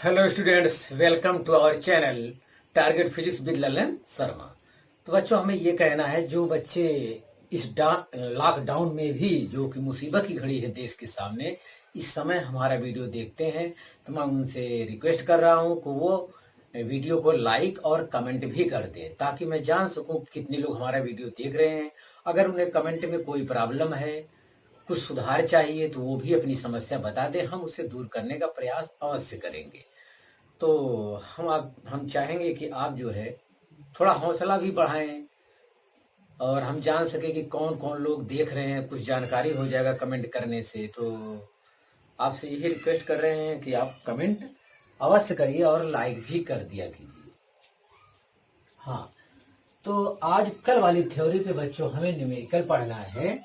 Hello students, welcome to our channel target physics with Lalan Sharma. तो बच्चों, हमें ये कहना है, जो बच्चे इस लॉकडाउन में भी जो कि मुसीबत की घड़ी है देश के सामने, इस समय हमारा वीडियो देखते हैं, तो मैं उनसे रिक्वेस्ट कर रहा हूं कि वो वीडियो को लाइक और कमेंट भी कर दें, ताकि मैं जान सकूं कि कितने लोग हमारा वीडियो देख रहे हैं। अगर उन्हें कमेंट में कोई प्रॉब्लम है, कुछ सुधार चाहिए, तो वो भी अपनी समस्या बता दें, हम उसे दूर करने का प्रयास अवश्य करेंगे। तो हम चाहेंगे कि आप जो है थोड़ा हौसला भी बढ़ाएं और हम जान सके कि कौन कौन लोग देख रहे हैं। कुछ जानकारी हो जाएगा कमेंट करने से। तो आपसे यही रिक्वेस्ट कर रहे हैं कि आप कमेंट अवश्य करिए और लाइक भी कर दिया कीजिए। हाँ, तो आज कल वाली थ्योरी पे बच्चों हमें न्यूमेरिकल पढ़ना है।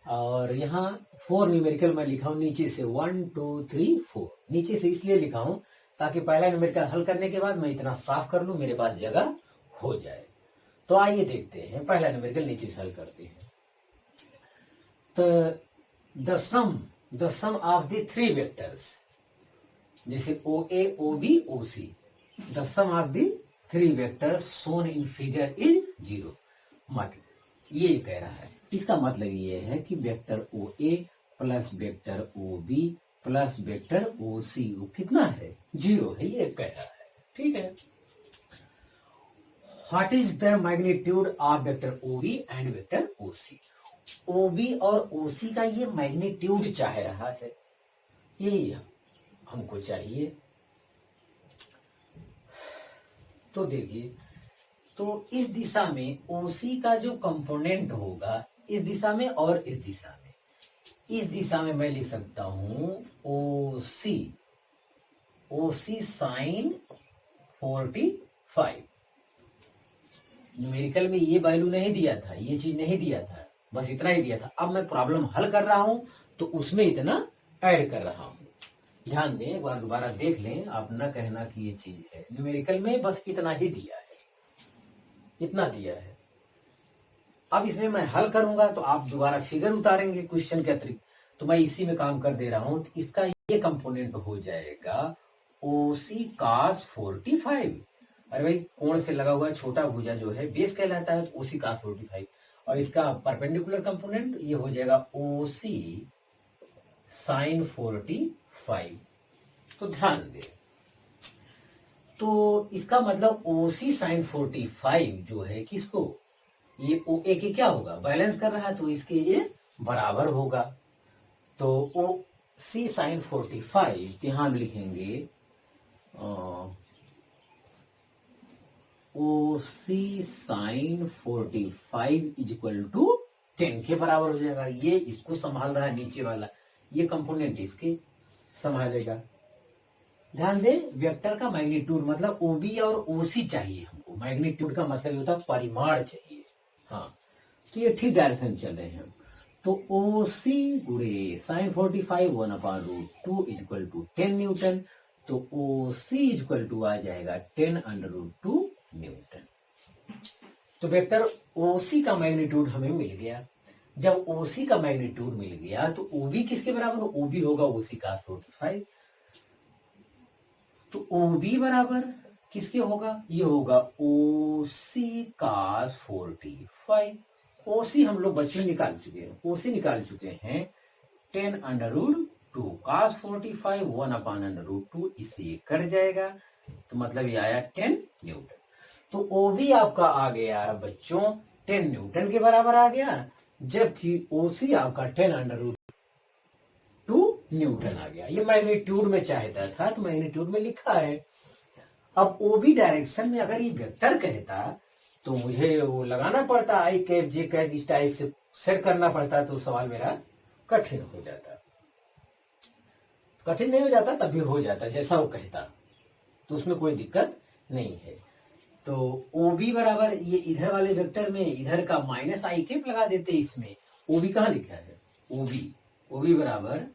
और यहाँ 4 न्यूमेरिकल मैं लिखा हूं नीचे से, 1 2 3 4 नीचे से इसलिए लिखा हूं ताकि पहला न्यूमेरिकल हल करने के बाद मैं इतना साफ कर लूं, मेरे पास जगह हो जाए। तो आइए देखते हैं, पहला न्यूमेरिकल नीचे से हल करते हैं। तो the sum of the 3 vectors, जैसे O A O B O C, the sum of the 3 vectors shown in figure is 0। मतलब ये कह रहा है, इसका मतलब ये है कि vector O A plus vector O B plus vector O C वो कितना है, 0 है, ये कह रहा है। ठीक है। What is the magnitude of vector O B and vector O C. O B और ओ सी का ये मैग्नीट्यूड चाह रहा है, ये हमको चाहिए। तो देखिए, तो इस दिशा में ओसी का जो कंपोनेंट होगा, इस दिशा में और इस दिशा में, इस दिशा में मैं लिख सकता हूं ओसी, ओसी साइन 45। न्यूमेरिकल में ये वैल्यू नहीं दिया था, ये चीज नहीं दिया था, बस इतना ही दिया था। अब मैं प्रॉब्लम हल कर रहा हूं तो उसमें इतना ऐड कर रहा हूं। ध्यान दें, एक बार दोबारा देख लें, आप न कहना कि ये चीज है। न्यूमेरिकल में बस इतना ही दिया है, इतना दिया है। अब इसमें मैं हल करूंगा तो आप दोबारा फिगर उतारेंगे क्वेश्चन के अतिरिक्त, तो मैं इसी में काम कर दे रहा हूं। तो इसका ये कंपोनेंट हो जाएगा ओसी cos 45। अरे भाई, कोण से लगा हुआ छोटा भुजा जो है बेस कहलाता है, तो ओसी cos 45। और इसका परपेंडिकुलर कंपोनेंट ये हो जाएगा ओसी साइन 45। तो ध्यान दें, तो इसका मतलब ओसी साइन 45 जो है किसको, ये ओ ए के क्या होगा, बैलेंस कर रहा है, तो इसके ये बराबर होगा। तो ओ सी साइन 45 यहां हम लिखेंगे ओ सी साइन 45 इज इक्वल टू 10 के बराबर हो जाएगा। ये इसको संभाल रहा है, नीचे वाला ये कंपोनेंट इसके संभालेगा। ध्यान दें, वेक्टर का मैग्नीट्यूड मतलब ओबी और ओसी चाहिए हमको। मैग्नीट्यूड का मतलब होता है परिमाण चाहिए। हाँ, तो ये ठीक डायरेक्शन चल रहे हैं। तो ओ सी गुणे sine 45 1/√2 is equal to 10 newton. तो O C is equal to आ जाएगा 10√2 न्यूटन। तो वेक्टर ओ सी का मैग्नीट्यूड हमें मिल गया। जब ओ सी का मैग्नीट्यूड मिल गया तो ओ बी किसके बराबर, ओ बी होगा ओ सी cos 45। तो ओ बी बराबर किसके होगा, ये होगा ओ सी cos 45। ओसी हम लोग बच्चों निकाल चुके हैं, ओसी निकाल चुके हैं 10√2 cos 45 1/√2, इससे कट जाएगा, तो मतलब ये आया 10 न्यूटन। तो ओबी आपका आ गया बच्चों 10 न्यूटन के बराबर आ गया, जबकि ओसी आपका 10√2 न्यूटन आ गया। ये मैग्नीट्यूड में चाहता था, तो मैग्नीट्यूड में लिखा है। अब ओबी डायरेक्शन में अगर ये वेक्टर कहता तो मुझे वो लगाना पड़ता, आई कैप जे कैप इस टाइप से सेट करना पड़ता, तो सवाल मेरा कठिन हो जाता। कठिन नहीं हो जाता, तब भी हो जाता जैसा वो कहता, तो उसमें कोई दिक्कत नहीं है। तो ओबी बराबर ये इधर वाले वेक्टर में इधर का माइनस आई कैप लगा देते। इसमें ओबी कहाँ लिखा है, ओबी बराबर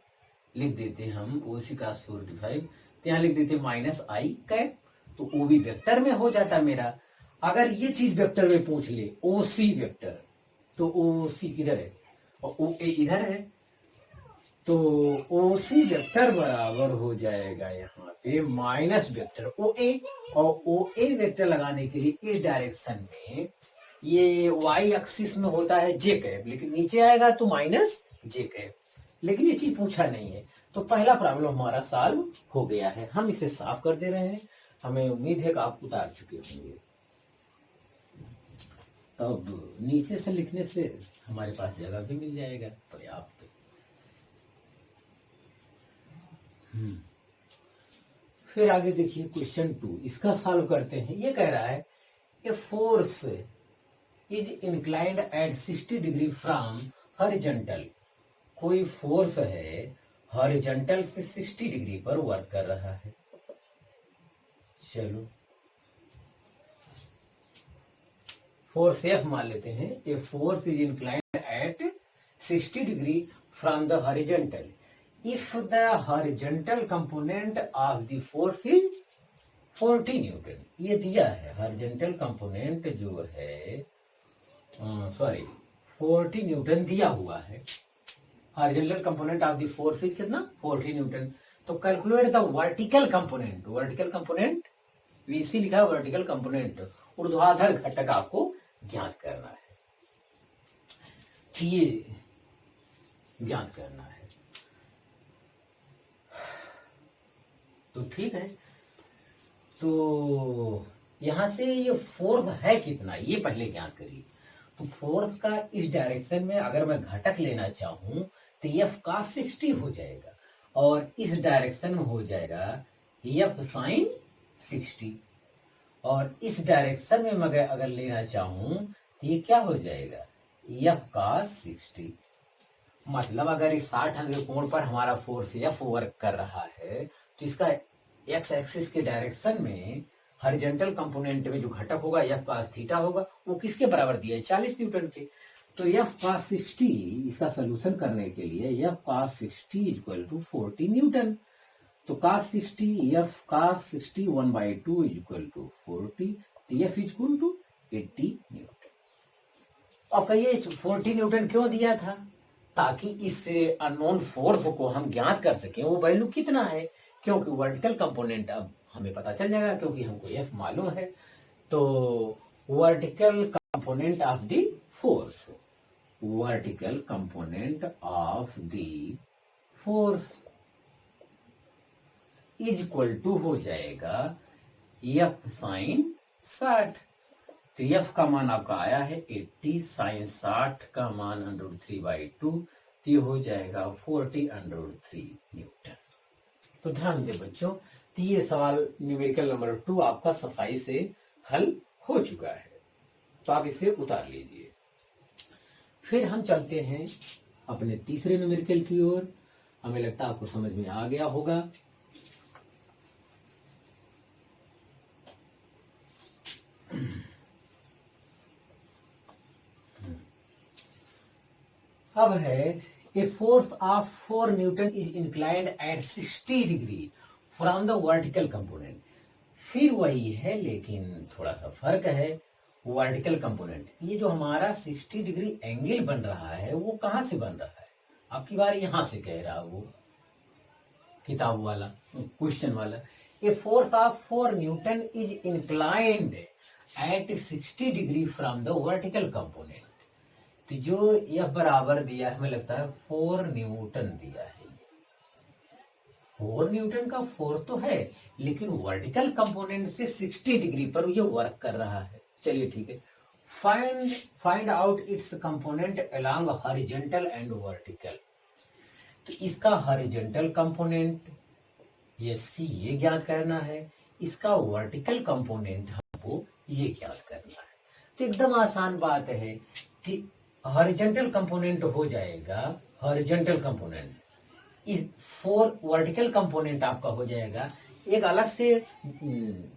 लिख देते हम ओसी cos 45, तो यहां लिख देते माइनस आई कैप, तो ओबी वेक्टर में हो जाता मेरा। अगर ये चीज वेक्टर में पूछ ले, ओ सी वेक्टर, तो ओ सी किधर है और ओ ए इधर है, तो ओसी वेक्टर बराबर हो जाएगा यहाँ पे माइनस वेक्टर ओ ए, और ओ ए वेक्टर लगाने के लिए इस डायरेक्शन में ये वाई एक्सिस में होता है जे कैप, लेकिन नीचे आएगा तो माइनस जे कैप, लेकिन ये चीज पूछा नहीं है। तो पहला प्रॉब्लम हमारा सॉल्व हो गया है, हम इसे साफ कर दे रहे हैं। हमें उम्मीद है कि आप उतार चुके होंगे। तब नीचे से लिखने से हमारे पास जगह भी मिल जाएगा पर्याप्त। फिर आगे देखिए क्वेश्चन 2, इसका सॉल्व करते हैं। ये कह रहा है a force is inclined at 60 degree from horizontal. कोई फोर्स है हॉरिजॉन्टल से 60 डिग्री पर वर्क कर रहा है। चलो फोर्स एफ मान लेते हैं। A force is inclined at 60 degree from the horizontal if the horizontal component of the force is 40 Newton. ये दिया है हॉरिजॉन्टल कंपोनेंट जो है 40 न्यूटन दिया हुआ है। Horizontal component of the force is कितना 40 न्यूटन। तो calculate the vertical component. Vertical component VC लिखा है, वर्टिकल कंपोनेंट ऊर्ध्वाधर घटक आपको ज्ञात करना है। ये ज्ञात करना है। तो ठीक है, तो यहां से ये फोर्स है कितना ये पहले ज्ञात करिए। तो फोर्स का इस डायरेक्शन में अगर मैं घटक लेना चाहूं तो एफ का 60 हो जाएगा, और इस डायरेक्शन में हो जाएगा एफ साइन 60, और इस डायरेक्शन में मैं अगर लेना चाहूं तो ये क्या हो जाएगा एफ का 60। मतलब अगर इस 60 अंग कोण पर हमारा फोर्स एफ वर्क कर रहा है तो इसका एक्स एक्सिस के डायरेक्शन में हॉरिजॉन्टल कंपोनेंट में जो घटक होगा एफ का थीटा होगा, वो किसके बराबर दिया है 40 न्यूटन के। तो एफ का 60 इसका सोल्यूशन करने के लिए एफ का 60 इक्वल टू 40 न्यूटन। तो cos 60 F cos 60 1/2 equal to 40, तो एफ इक्वल टू 80 न्यूटन। अब कहिए 40 न्यूटन क्यों दिया था? ताकि इस अननोन फोर्स को हम ज्ञात कर सकें वो वैल्यू कितना है, क्योंकि वर्टिकल कंपोनेंट अब हमें पता चल जाएगा क्योंकि हमको एफ मालूम है। तो vertical component of the force, vertical component of the force is equal to हो जाएगा एफ साइन 60। तो एफ का मान आपका आया है 80, साइन 60 का मान √3/2, तो ये हो जाएगा 40 √3 न्यूटन। तो ध्यान दें बच्चों, तो ये सवाल न्यूमेरिकल नंबर 2 आपका सफाई से हल हो चुका है, तो आप इसे उतार लीजिए। फिर हम चलते हैं अपने तीसरे न्यूमेरिकल की ओर। हमें लगता है आपको समझ में आ गया होगा। अब है a force of 4 Newton is inclined at 60 degree from the vertical component. फिर वही है लेकिन थोड़ा सा फर्क है। वर्टिकल कंपोनेंट ये जो हमारा 60 डिग्री एंगल बन रहा है वो कहां से बन रहा है? आपकी बार यहां से कह रहा वो किताब वाला क्वेश्चन वाला। A force of 4 Newton is inclined at 60 degree from the vertical component. तो जो यह बराबर दिया है, हमें लगता है 4 न्यूटन दिया है। 4 न्यूटन का फोर्स तो है लेकिन वर्टिकल कंपोनेंट से 60 डिग्री पर ये वर्क कर रहा है। चलिए ठीक है, find out it's component along horizontal and vertical. तो इसका हॉरिजॉन्टल कंपोनेंट ये सी ये ज्ञात करना है, इसका वर्टिकल कंपोनेंट हमको ये ज्ञात करना है। तो एकदम आसान बात है कि हॉरिजॉन्टल कंपोनेंट हो जाएगा, हॉरिजॉन्टल कंपोनेंट इस 4 वर्टिकल कंपोनेंट आपका हो जाएगा। एक अलग से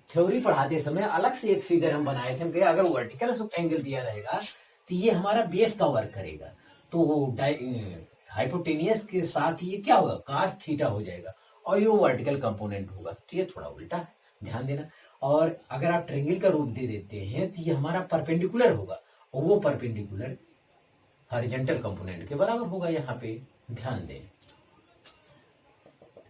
थ्योरी पढ़ाते समय अलग से एक फिगर हम बनाए थे, हम कहे अगर वर्टिकल एंगल दिया रहेगा तो ये हमारा बेस का वर्क करेगा, तो वो हाइपोटेनियस के साथ ये क्या होगा cos थीटा हो जाएगा, और ये वर्टिकल कंपोनेंट होगा। तो ये थोड़ा उल्टा है, ध्यान देना। और अगर आप ट्रायंगल का रूप दे देते हैं तो ये हमारा परपेंडिकुलर होगा, और वो परपेंडिकुलर हॉरिजॉन्टल कंपोनेंट के बराबर होगा। यहाँ पे ध्यान दें,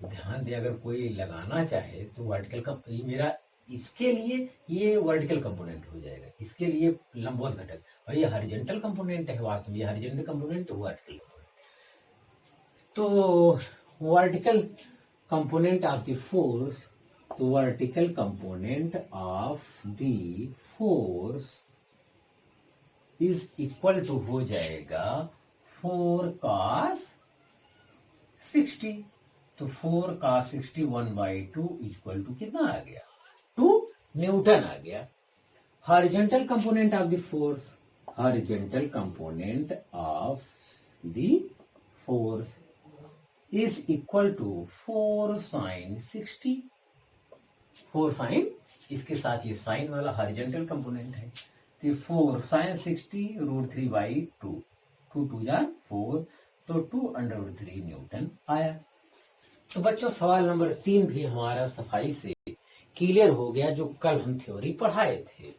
ध्यान दे, अगर कोई लगाना चाहे तो वर्टिकल का ये मेरा, इसके लिए ये वर्टिकल कंपोनेंट हो जाएगा, इसके लिए लंबवत घटक, और ये हॉरिजॉन्टल कंपोनेंट है, वास्तव में ये हॉरिजॉन्टल कंपोनेंट वर्टिकल कंपोनेंट। तो vertical component of the force, तो vertical component of the force is equal to हो जाएगा 4 cos 60। तो 4 cos 60 1/2 इक्वल टू कितना आ गया, 2 न्यूटन आ गया। Horizontal component of the force, horizontal component of the force is equal to 4 sin 60। 4 sin, इसके साथ ये साइन वाला हॉरिजॉन्टल कंपोनेंट है, तो 4 sin 60 √3/2, 2 2 जा 4, तो 2√3 न्यूटन आया। तो बच्चों सवाल नंबर 3 भी हमारा सफाई से क्लियर हो गया, जो कल हम थ्योरी पढ़ाए थे।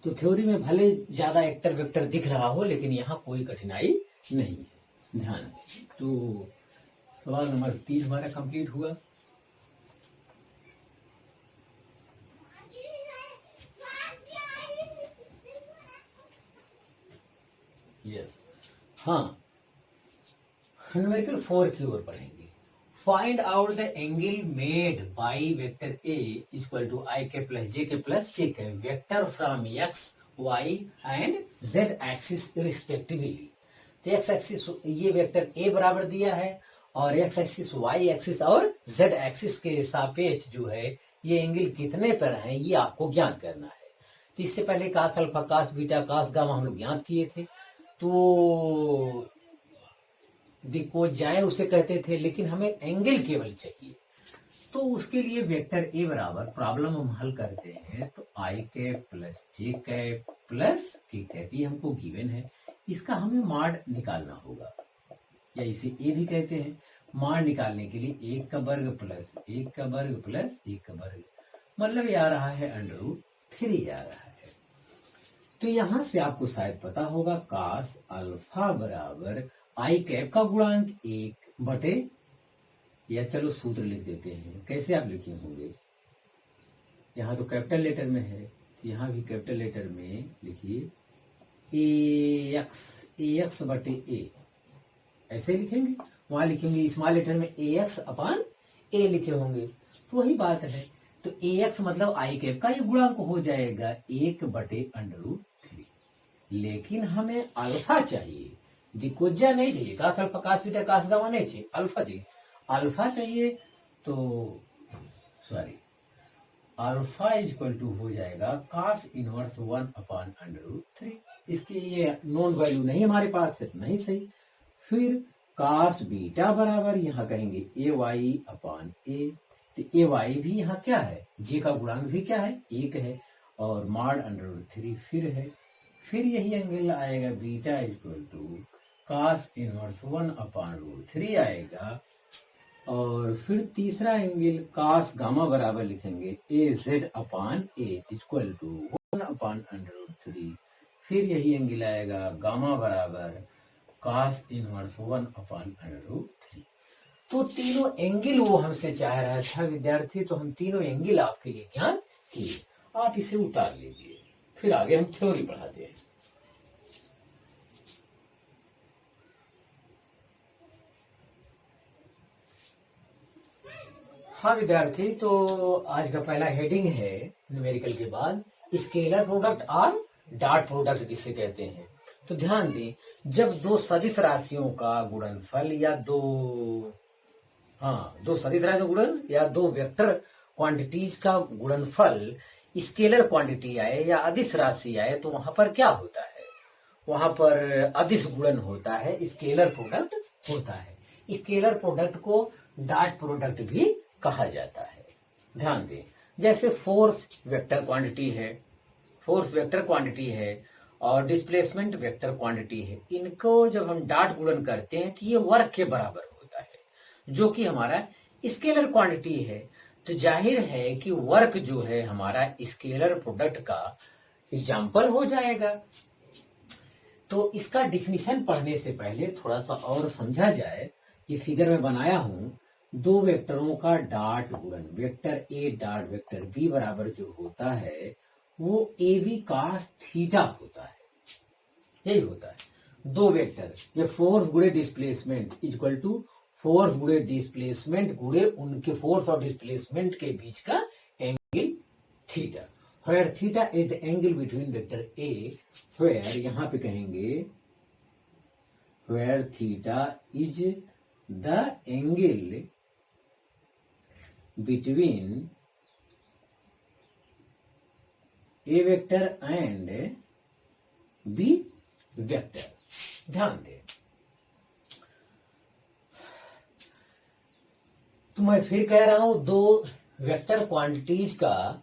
तो थ्योरी में भले ज्यादा एक्टर वेक्टर दिख रहा हो, लेकिन यहाँ कोई कठिनाई नहीं है, ध्यान दें। तो सवाल नंबर 3 हमारा कंप्लीट हुआ। यस, हाँ, न्यूमेरिकल 4 की ओर पढ़ेंगे। Find out the angle made by vector A equal to I K plus J K plus K K vector from X Y and Z axis respectively. तो एक्स एक्सिस ये vector A बराबर दिया है, और X axis Y axis और Z axis के सापेक्ष जो है ये एंगल कितने पर है ये आपको ज्ञात करना है। तो इससे पहले कास अल्फा, कास बीटा, कास गामा हम लोग ज्ञात किए थे। तो दिक्को जाए उसे कहते थे, लेकिन हमें एंगल केवल चाहिए। तो उसके लिए वेक्टर ए बराबर, प्रॉब्लम हम हल करते हैं तो आई कैप प्लस जे कैप प्लस के कैप, ये हमको गिवन है, इसका हमें माड निकालना होगा, या इसे ए भी कहते हैं। माड निकालने के लिए 1 का वर्ग प्लस 1 का वर्ग प्लस 1 का वर्ग, मतलब ये आ रहा है √3 आ रहा है। तो यहां से आपको शायद पता होगा कास अल्फा बराबर आई कैप का गुणांक 1 बटे, या चलो सूत्र लिख देते हैं, कैसे आप लिखे होंगे, यहाँ तो कैपिटल लेटर में है, तो यहाँ भी कैपिटल लेटर में लिखिए ए एक्स बटे ए, ऐसे लिखेंगे। वहां लिखेंगे स्मॉल लेटर में AX अपान ए लिखे होंगे, तो वही बात है। तो AX मतलब आई कैप का ये गुणांक हो जाएगा 1 बटे √3, लेकिन हमें अल्फा चाहिए, दिकोजा नहीं चाहिए, कास अल्फा कास बीटा कास गामा नहीं चाहिए, अल्फा चाहिए। अल्फा चाहिए तो सॉरी, अल्फा इक्वल टू हो जाएगा कास इनवर्स 1 अपान √3। इसकी ये नॉन वैल्यू नहीं हमारे पास है, नहीं सही। फिर कास बीटा बराबर यहाँ कहेंगे AY अपान ए, तो AY भी यहाँ क्या है, जे का गुणांक भी क्या है 1 है, और माड √3 फिर है। फिर यही एंगल आएगा beta equal to cos inverse 1 upon √3 आएगा, और फिर तीसरा एंगल कास गामा बराबर लिखेंगे AZ upon A equal to 1 upon √3। फिर यही एंगल आएगा गामा बराबर कास इनवर्स 1 अपान √3। तो तीनों एंगल वो हमसे चाह रहा था विद्यार्थी, तो हम तीनों एंगल आपके लिए ज्ञात किए, आप इसे उतार लीजिए, फिर आगे हम थ्योरी पढ़ाते हैं। हाँ विद्यार्थी, तो आज का पहला हेडिंग है न्यूमेरिकल के बाद स्केलर प्रोडक्ट और डॉट प्रोडक्ट किसे कहते हैं। तो ध्यान दें, जब दो सदिश राशियों का गुणनफल या दो सदिश राशियों का गुणन या दो वेक्टर क्वांटिटीज का गुणनफल स्केलर क्वांटिटी आए या अदिश राशि आए, तो वहां पर क्या होता है, वहां पर अदिश गुणन होता है, स्केलर प्रोडक्ट होता है। Scalar product co dot product भी कहा जाता है। ध्यान दें, जैसे फोर्स वेक्टर क्वांटिटी है, फोर्स वेक्टर क्वांटिटी है और डिस्प्लेसमेंट वेक्टर क्वांटिटी है, इनको जब हम डॉट गुणन करते हैं तो ये वर्क के बराबर होता है, जो कि हमारा स्केलर क्वांटिटी है। तो जाहिर है कि वर्क जो है हमारा स्केलर प्रोडक्ट का एग्जाम्पल हो जाएगा। तो इसका डिफिनीशन पढ़ने से पहले थोड़ा सा और समझा जाए, ये फिगर में बनाया हूं, दो वेक्टरों का डॉट गुणन, vector A dot vector B बराबर जो होता है वो ए बी कॉस थीटा होता है। यही होता है दो वेक्टर, ये फोर्स गुणे डिस्प्लेसमेंट इक्वल टू फोर्स गुणे डिस्प्लेसमेंट गुणे उनके फोर्स और डिस्प्लेसमेंट के बीच का angle theta, where theta is the angle between vector A, where यहां पे कहेंगे where theta is the angle between A vector and B vector. ध्यान दें, तो मैं फिर कह रहा हूं दो वेक्टर क्वांटिटीज का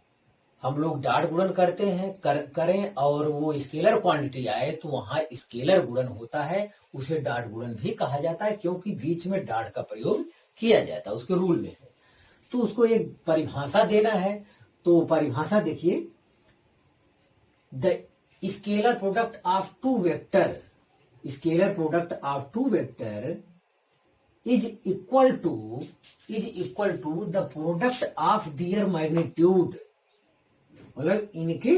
हम लोग डॉट गुणन करते हैं करें और वो स्केलर क्वांटिटी आए तो वहां स्केलर गुणन होता है, उसे डॉट गुणन भी कहा जाता है क्योंकि बीच में डॉट का प्रयोग किया जाता है, उसके रूल में है। तो उसको एक परिभाषा देना है, तो परिभाषा देखिए, the scalar product of two vector, scalar product of two vector is equal to the product of their magnitude, मतलब इनके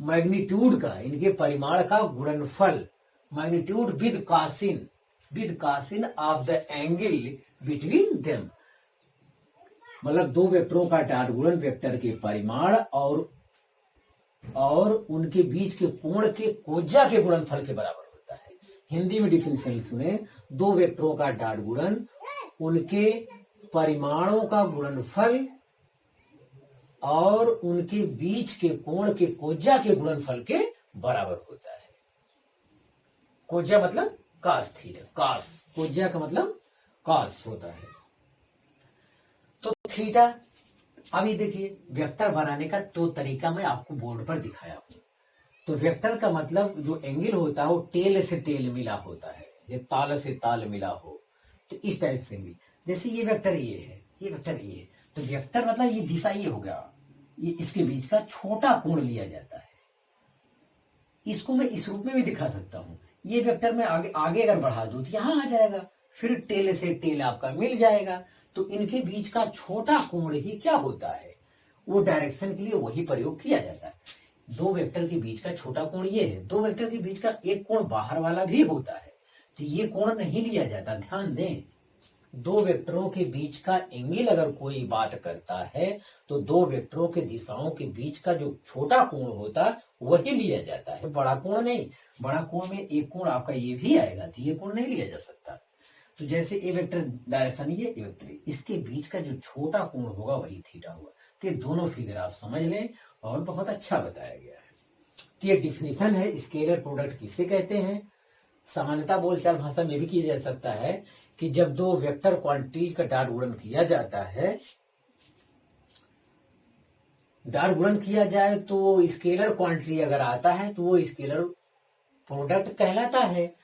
मैग्नीट्यूड का, इनके परिमाण का गुणनफल, magnitude with cosine of the angle between them, मतलब दो वेक्टरों का डॉट गुणन वेक्टर के परिमाण और उनके बीच के कोण के कोज्या के गुणनफल के बराबर होता है। हिंदी में डिफिनेशन सुने, दो वेक्टरों का डॉट गुणन उनके परिमाणों का गुणनफल और उनके बीच के कोण के कोज्या के गुणनफल के बराबर होता है। कोज्या मतलब कास थीटा, कास, कोज्या का मतलब कास होता है। तो थीटा, अभी देखिए वेक्टर बनाने का दो तरीका मैं आपको बोर्ड पर दिखाया हूं। तो वेक्टर का मतलब जो एंगल होता है वो टेल से टेल मिला होता है, ये ताल से ताल मिला हो, तो इस टाइप से एंगल, जैसे ये वेक्टर ये है, ये वेक्टर ये है, तो वेक्टर मतलब ये दिशा ये हो गया, ये इसके बीच का छोटा कोण लिया जाता है। इसको मैं इस रूप में भी दिखा सकता हूं, ये वेक्टर में आगे अगर बढ़ा दूं तो यहां आ जाएगा, फिर टेल से टेल आपका मिल जाएगा, तो इनके बीच का छोटा कोण ही क्या होता है, वो डायरेक्शन के लिए वही प्रयोग किया जाता है। दो वेक्टर के बीच का छोटा कोण ये है, दो वेक्टर के बीच का एक कोण बाहर वाला भी होता है, तो ये कोण नहीं लिया जाता। ध्यान दें, दो वेक्टरों के बीच का एंगल अगर कोई बात करता है तो दो वेक्टरों के दिशाओं के बीच का जो छोटा कोण होता है वही लिया जाता है, बड़ा कोण नहीं। बड़ा कोण में एक कोण आपका ये भी आएगा, तो ये कोण नहीं लिया जा सकता। तो जैसे ए वेक्टर डायरेक्शन ये, ए वेक्टर इसके बीच का जो छोटा कोण होगा वही थीटा होगा। तो ये दोनों फिगर आप समझ लें, और बहुत अच्छा बताया गया है। तो ये डिफिनीशन है स्केलर प्रोडक्ट किसे कहते हैं। सामान्यतः बोलचाल भाषा में भी किया जा सकता है कि जब दो वेक्टर क्वांटिटीज का डॉट गुणन किया जाता है, डॉट गुणन किया जाए तो स्केलर क्वांटिटी अगर आता है तो वो स्केलर प्रोडक्ट कहलाता है।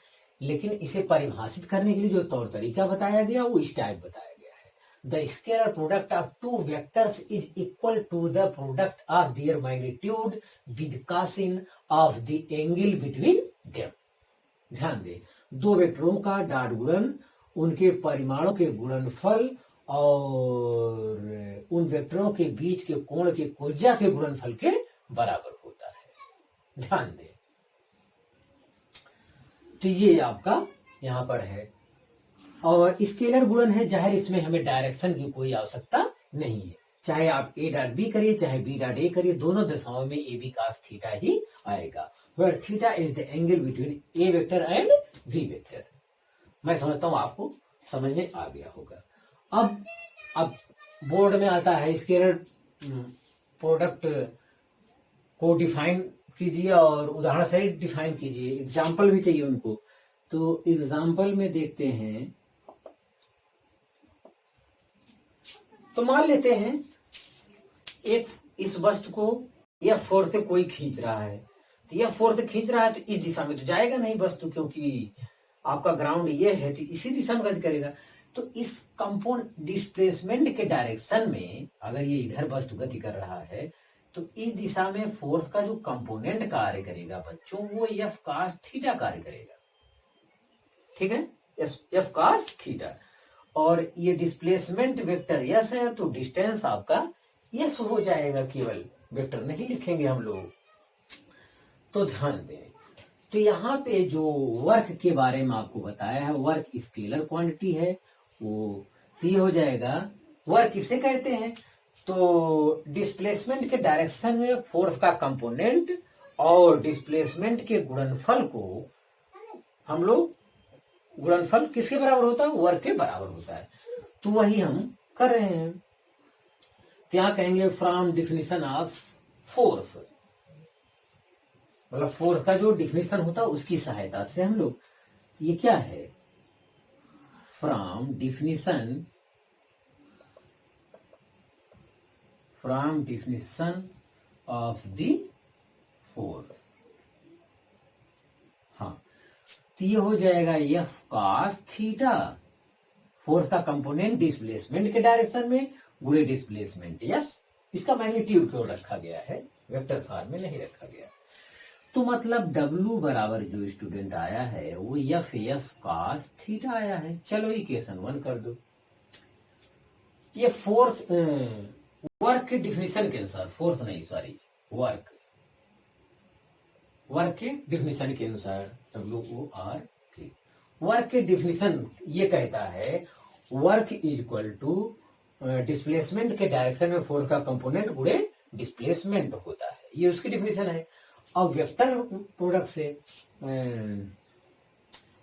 लेकिन इसे परिभाषित करने के लिए जो तौर तरीका बताया गया वो इस टाइप बताया गया है, the scalar product of two vectors is equal to the product of their magnitude with cosine of the angle between them. ध्यान दें, दो वेक्टरों का डॉट गुणन उनके परिमाणों के गुणनफल और उन वेक्टरों के बीच के कोण के कोज्या के गुणनफल के बराबर होता है। ध्यान दें, तो ये आपका यहां पर है, और स्केलर गुणन है, जाहिर इसमें हमें डायरेक्शन की कोई आवश्यकता नहीं है, चाहे आप ए डॉट बी करिए चाहे बी डॉट ए करिए, दोनों दिशाओं में ए बी कास थीटा ही आएगा, where theta is the angle between A vector and B vector. मैं समझता हूं आपको समझ में आ गया होगा। अब बोर्ड में आता है स्केलर प्रोडक्ट को डिफाइन कीजिए और उदाहरण से डिफाइन कीजिए, एग्जाम्पल भी चाहिए उनको। तो एग्जाम्पल में देखते हैं, तो मान लेते हैं एक इस वस्तु को यह फोर्स से कोई खींच रहा है, तो यह फोर्स खींच रहा है तो इस दिशा में तो जाएगा नहीं वस्तु, क्योंकि आपका ग्राउंड ये है तो इसी दिशा में गति करेगा। तो इस कंपाउंड डिस्प्लेसमेंट के डायरेक्शन में अगर ये इधर वस्तु गति कर रहा है तो इस दिशा में फोर्स का जो कंपोनेंट कार्य करेगा बच्चों वो एफ कॉस थीटा कार्य करेगा, ठीक है, एफ कॉस थीटा। और ये डिस्प्लेसमेंट वेक्टर यस है तो डिस्टेंस आपका यस हो जाएगा, केवल वेक्टर नहीं लिखेंगे हम लोग। तो ध्यान दें, तो यहाँ पे जो वर्क के बारे में आपको बताया है, वर्क स्केलर क्वांटिटी है वो, तो ये हो जाएगा वर्क किसे कहते हैं, तो डिस्प्लेसमेंट के डायरेक्शन में फोर्स का कंपोनेंट और डिस्प्लेसमेंट के गुणनफल को हम लोग, गुणनफल किसके बराबर होता है, वर्क के बराबर होता है। तो वही हम कर रहे हैं। तो यहां कहेंगे फ्रॉम डिफिनीशन ऑफ फोर्स, मतलब फोर्स का जो डिफिनीशन होता है उसकी सहायता से हम लोग, ये क्या है, from definition of the force. हाँ, तो ये हो जाएगा एफ कॉस थीटा, फोर्स का कंपोनेंट डिस्प्लेसमेंट के डायरेक्शन में गुणे डिस्प्लेसमेंट यस, इसका मैग्नीट्यूड क्यों रखा गया है, वेक्टर फॉर्म में नहीं रखा गया। तो मतलब W बराबर जो स्टूडेंट आया है वो एफ एस कॉस थीटा आया है। चलो इक्वेशन 1 कर दो। ये फोर्स वर्क के डिफिनीशन के अनुसार, फोर्स नहीं सॉरी, वर्क के डिफिनीशन के अनुसार WORK, वर्क के डिफिनीशन ये कहता है work is equal to displacement के डायरेक्शन में फोर्स का कंपोनेंट गुणे डिस्प्लेसमेंट होता है, ये उसकी डिफिनीशन है। अब वेक्टर प्रोडक्ट से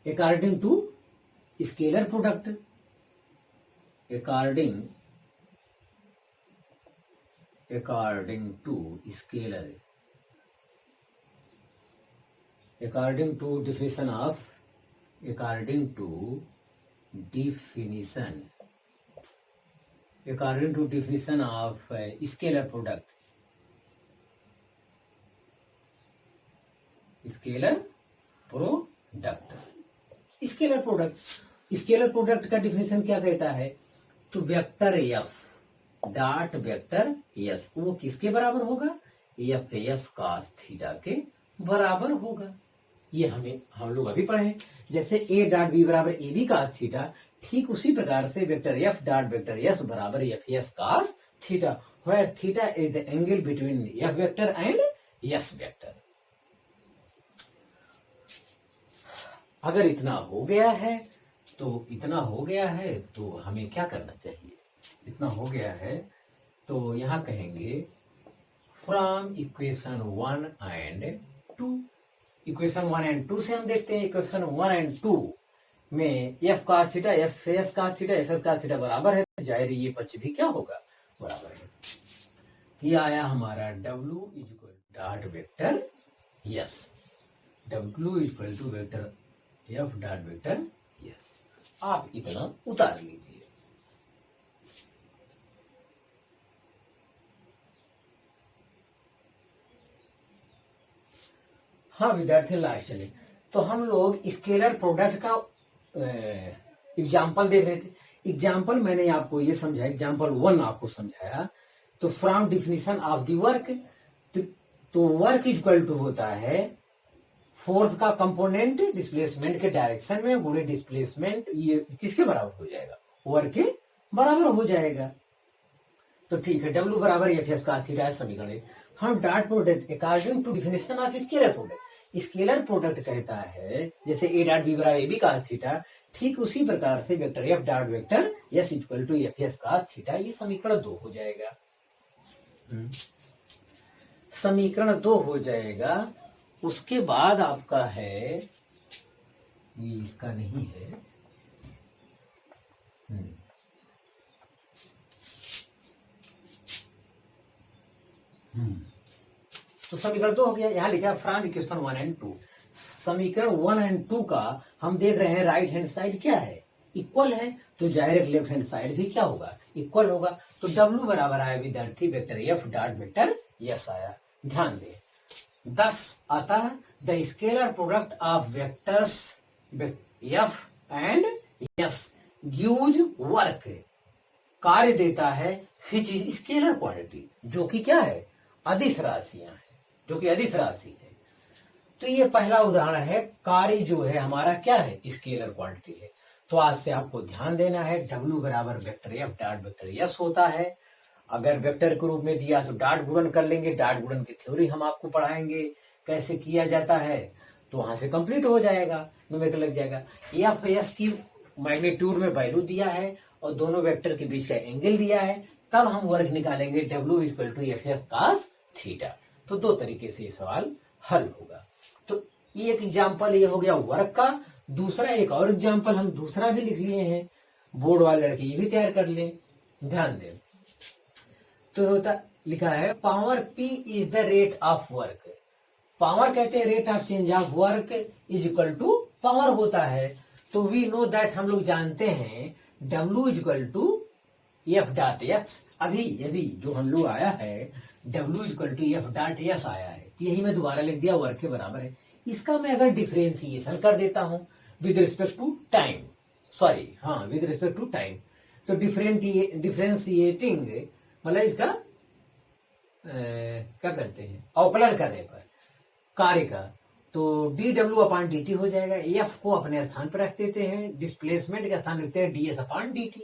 according to scalar product, according to scalar, according to definition of, according to definition of scalar product, scalar product का डिफिनेशन क्या कहता है, तो vector F dot vector S वो किसके बराबर होगा, एफ एस कॉस थीटा के बराबर होगा। ये हम लोग अभी पढ़े, जैसे ए डॉट बी बराबर ए बी कॉस थीटा, ठीक उसी प्रकार से vector F dot vector S बराबर F S cos theta, where theta is the angle between F vector and S vector. अगर इतना हो गया है तो हमें क्या करना चाहिए, इतना हो गया है तो यहां कहेंगे from equation 1 and 2, equation 1 and 2 से हम देखते हैं, इक्वेशन 1 एंड 2 में F cos theta F S cos theta F S cos theta बराबर है, तो जाहिर ये पक्ष भी क्या होगा, बराबर है। ये आया हमारा W equal dot vector S, W equal to vector F dot vector S. आप इतना उतार लीजिए। हाँ विद्यार्थी लास्ट चले, तो हम लोग स्केलर प्रोडक्ट का एग्जाम्पल देख रहे थे। एग्जाम्पल मैंने आपको ये समझाया, एग्जाम्पल 1 आपको समझाया, तो from definition of the work, तो वर्क इक्वल टू होता है फोर्स का कंपोनेंट डिस्प्लेसमेंट के डायरेक्शन में गुणे डिस्प्लेसमेंट, ये किसके बराबर हो जाएगा, वर्क के बराबर हो जाएगा। तो ठीक है, W बराबर एफ एस कॉस थीटा समीकरण। हम dot product according to definition of scalar product, scalar product कहता है जैसे ए डॉट बी बराबर ए बी कॉस थीटा, ठीक उसी प्रकार से vector F dot vector S equal to F S cos theta, ये समीकरण 2 हो जाएगा। समीकरण 2 हो जाएगा। उसके बाद आपका है, ये इसका नहीं है, तो समीकरण 2 हो गया। यहां लिखा फ्रॉम इक्वेशन 1 एंड 2, समीकरण 1 एंड 2 का हम देख रहे हैं राइट हैंड साइड क्या है, इक्वल है, तो डायरेक्ट लेफ्ट हैंड साइड भी क्या होगा, इक्वल होगा। तो W बराबर आया विद्यार्थी vector F dot vector yes आया। ध्यान दें, दस अतः the scalar product of vectors F and yes gives work, कार्य देता है विच इज स्केलर क्वांटिटी, जो कि क्या है, अदिश राशियां है, जो कि अदिश राशि है। तो ये पहला उदाहरण है, कार्य जो है हमारा क्या है, स्केलर क्वांटिटी है। तो आज से आपको ध्यान देना है, W बराबर vector F dot vector S होता है। अगर वेक्टर के रूप में दिया तो डॉट गुणन कर लेंगे, डॉट गुणन की थ्योरी हम आपको पढ़ाएंगे कैसे किया जाता है, तो वहां से कंप्लीट हो जाएगा, न्यूमेरिकल लग जाएगा। एफ एस की मैग्नीट्यूड में वैल्यू दिया है और दोनों वेक्टर के बीच का एंगल दिया है, तब हम वर्ग निकालेंगे W equal to F S cos theta. तो दो तरीके से ये सवाल हल होगा। तो एक एग्जाम्पल ये हो गया वर्ग का। दूसरा एक और एग्जाम्पल हम दूसरा भी लिख लिए हैं, बोर्ड वाले लड़के ये भी तैयार कर लें, ध्यान दें। तो होता लिखा है power P is the rate of work. Power कहते हैं rate of change of work is equal to power होता है। तो वी नो दैट, हम लोग जानते हैं W is equal to F dot X. अभी जो हम लोग आया है W is equal to F dot S आया है, यही मैं दोबारा लिख दिया, वर्क के बराबर है। इसका मैं अगर डिफरेंशिएशन कर देता हूं with respect to time, with respect to time, तो डिफरेंशिएटिंग मतलब इसका क्या करते हैं अवकलन करने पर कार्य का, तो dw अपान dt हो जाएगा। f को अपने स्थान पर रख देते हैं, डिस्प्लेसमेंट के स्थान रखते हैं ds अपान dt।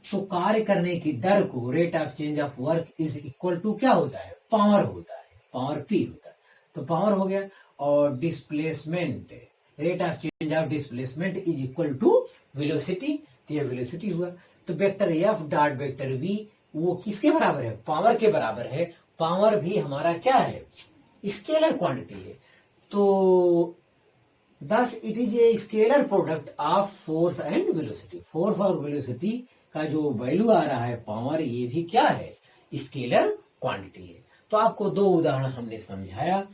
तो कार्य करने की दर को rate of change of work is equal to क्या होता है, पावर होता है, पावर p होता है। तो पावर हो गया, और displacement rate of change of displacement is equal to velocity, तो ये वेलोसिटी हुआ। तो vector F dot vector v वो किसके बराबर है, पावर के बराबर है। पावर भी हमारा क्या है, स्केलर क्वांटिटी है। तो thus it is a scalar product of force and velocity. Force और वेलोसिटी का जो वैल्यू आ रहा है पावर, ये भी क्या है, स्केलर क्वांटिटी है। तो आपको दो उदाहरण हमने समझाया।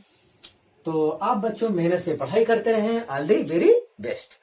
तो आप बच्चों मेहनत से पढ़ाई करते रहें। All the very best.